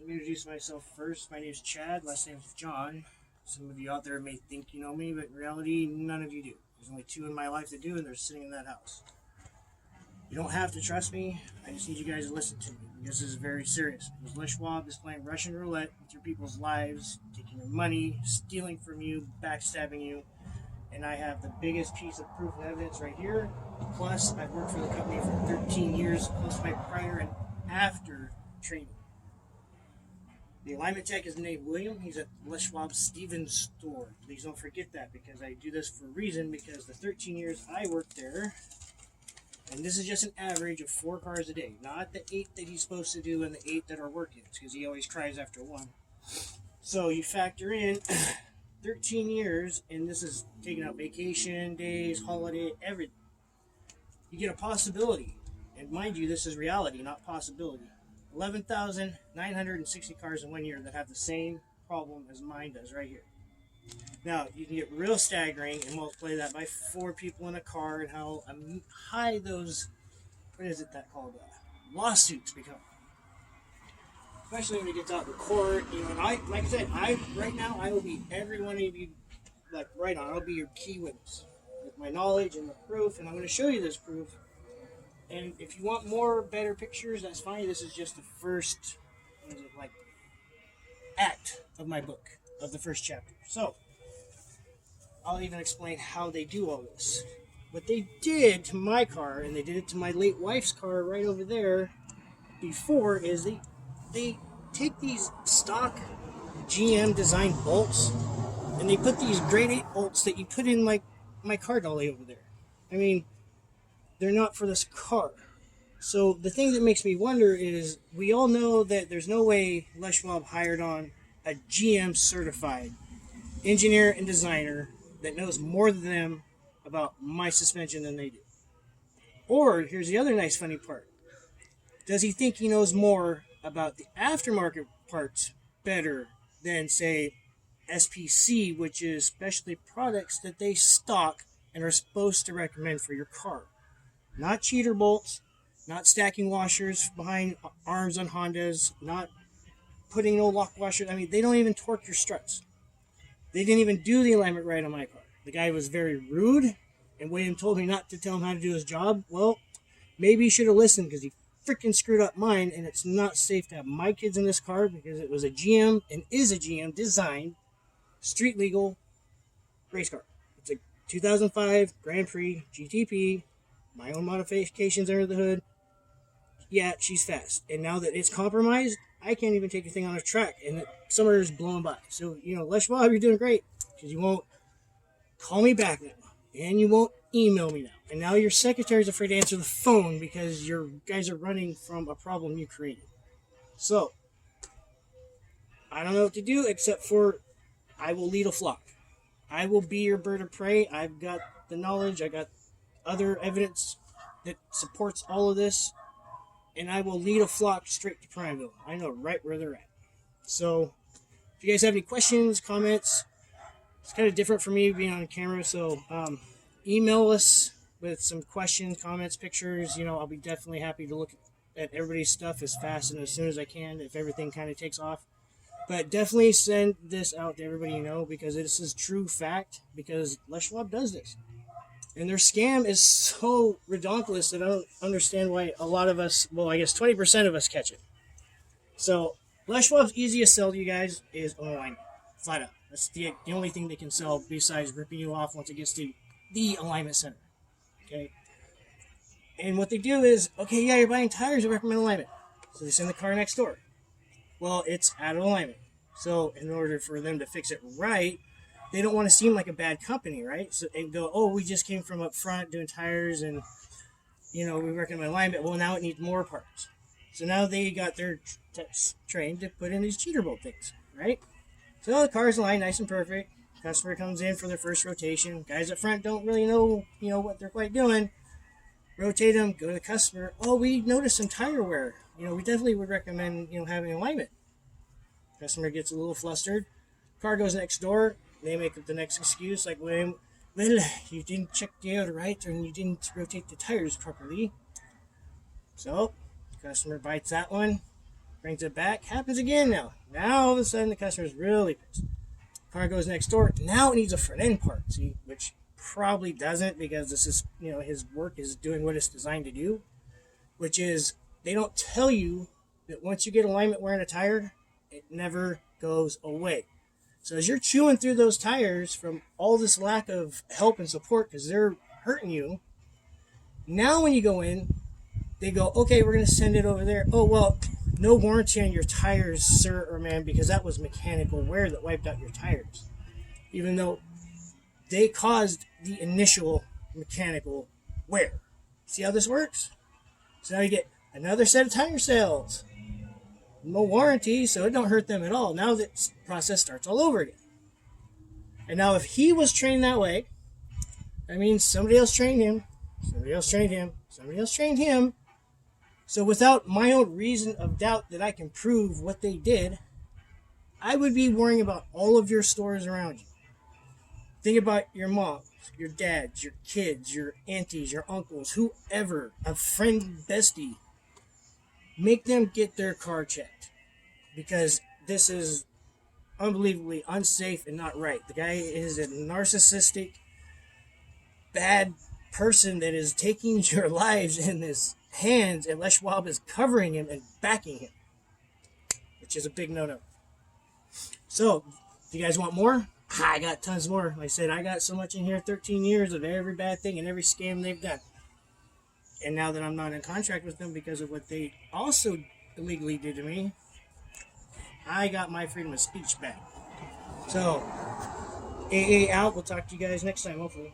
Let me introduce myself first. My name is Chad. Last name is John. Some of you out there may think you know me, but in reality, none of you do. There's only two in my life that do, and they're sitting in that house. You don't have to trust me. I just need you guys to listen to me. This is very serious. Because Schwab is playing Russian roulette with your people's lives, taking your money, stealing from you, backstabbing you. And I have the biggest piece of proof and evidence right here. Plus, I've worked for the company for 13 years, plus my prior and after training. The alignment tech is named William. He's at Les Schwab Stevens store. Please don't forget that because I do this for a reason because the 13 years I worked there, and this is just an average of 4 cars a day, not the 8 that he's supposed to do and the 8 that are working because he always cries after one. So you factor in 13 years, and this is taking out vacation days, holiday, everything. You get a possibility, and mind you, this is reality, not possibility. 11,960 cars in 1 year that have the same problem as mine does right here. Now, you can get real staggering and multiply that by 4 people in a car and how high those, what is it that called, lawsuits become. Especially when it gets out in court, you know, and like I said, right now, I will be every one of you, like right on, I'll be your key witness with my knowledge and the proof, and I'm going to show you this proof. And if you want more better pictures, that's fine. This is just the first, act of my book, of the first chapter. So, I'll even explain how they do all this. What they did to my car, and they did it to my late wife's car right over there before, is they take these stock GM design bolts, and they put these grade 8 bolts that you put in like my car dolly over there. I mean, they're not for this car. So the thing that makes me wonder is we all know that there's no way Les Schwab hired on a GM certified engineer and designer that knows more than them about my suspension than they do. Or here's the other nice funny part. Does he think he knows more about the aftermarket parts better than, say, SPC, which is specialty products that they stock and are supposed to recommend for your car? Not cheater bolts, not stacking washers behind arms on Hondas, not putting no lock washers. I mean, they don't even torque your struts. They didn't even do the alignment right on my car. The guy was very rude, and William told me not to tell him how to do his job. Well, maybe he should have listened because he freaking screwed up mine, and it's not safe to have my kids in this car because it was a GM and is a GM designed street legal race car. It's a 2005 Grand Prix GTP. My own modifications under the hood. Yeah, she's fast. And now that it's compromised, I can't even take a thing on a track. And summer is blowing by. So, Les Schwab, you're doing great. Because you won't call me back now. And you won't email me now. And now your secretary's afraid to answer the phone because your guys are running from a problem you created. So, I don't know what to do except for I will lead a flock. I will be your bird of prey. I've got the knowledge. I got other evidence that supports all of this, and I will lead a flock straight to Primeville. I know right where they're at. So, if you guys have any questions, comments, it's kind of different for me being on camera, so email us with some questions, comments, pictures. I'll be definitely happy to look at everybody's stuff as fast and as soon as I can if everything kind of takes off. But definitely send this out to everybody you know because this is true fact because Les Schwab does this. And their scam is so redonkulous that I don't understand why a lot of us, well, I guess 20% of us catch it. So, Les Schwab's easiest sell to you guys is online. Flat out. That's the only thing they can sell besides ripping you off once it gets to the alignment center. Okay? And what they do is, okay, yeah, you're buying tires, you recommend alignment. So they send the car next door. Well, it's out of alignment. So, in order for them to fix it right, they don't want to seem like a bad company, right? So they go, oh, we just came from up front doing tires and, we recommend alignment. Well, now it needs more parts. So now they got their techs trained to put in these cheater bolt things, right? So the car's aligned nice and perfect. Customer comes in for their first rotation. Guys up front don't really know, what they're quite doing. Rotate them, go to the customer. Oh, we noticed some tire wear. We definitely would recommend, having alignment. Customer gets a little flustered. Car goes next door. They make up the next excuse, like, well, you didn't check the air right, and you didn't rotate the tires properly. So, customer bites that one. Brings it back. Happens again now. Now all of a sudden the customer's really pissed. Car goes next door. Now it needs a front end part. See, which probably doesn't, because this is, his work is doing what it's designed to do, which is they don't tell you that once you get alignment wear in a tire, it never goes away. So as you're chewing through those tires from all this lack of help and support because they're hurting you, now when you go in, they go, okay, we're going to send it over there. Oh, well, no warranty on your tires, sir or ma'am, because that was mechanical wear that wiped out your tires. Even though they caused the initial mechanical wear. See how this works? So now you get another set of tire sales. No warranty, so it don't hurt them at all. Now the process starts all over again. And now if he was trained that way, that means somebody else trained him, somebody else trained him, somebody else trained him. So without my own reason of doubt that I can prove what they did, I would be worrying about all of your stores around you. Think about your moms, your dads, your kids, your aunties, your uncles, whoever, a friend, bestie. Make them get their car checked, because this is unbelievably unsafe and not right. The guy is a narcissistic, bad person that is taking your lives in his hands, and Les Schwab is covering him and backing him, which is a big no-no. So, if you guys want more, I got tons more. Like I said, I got so much in here, 13 years of every bad thing and every scam they've done. And now that I'm not in contract with them because of what they also illegally did to me, I got my freedom of speech back. So, AA out. We'll talk to you guys next time, hopefully.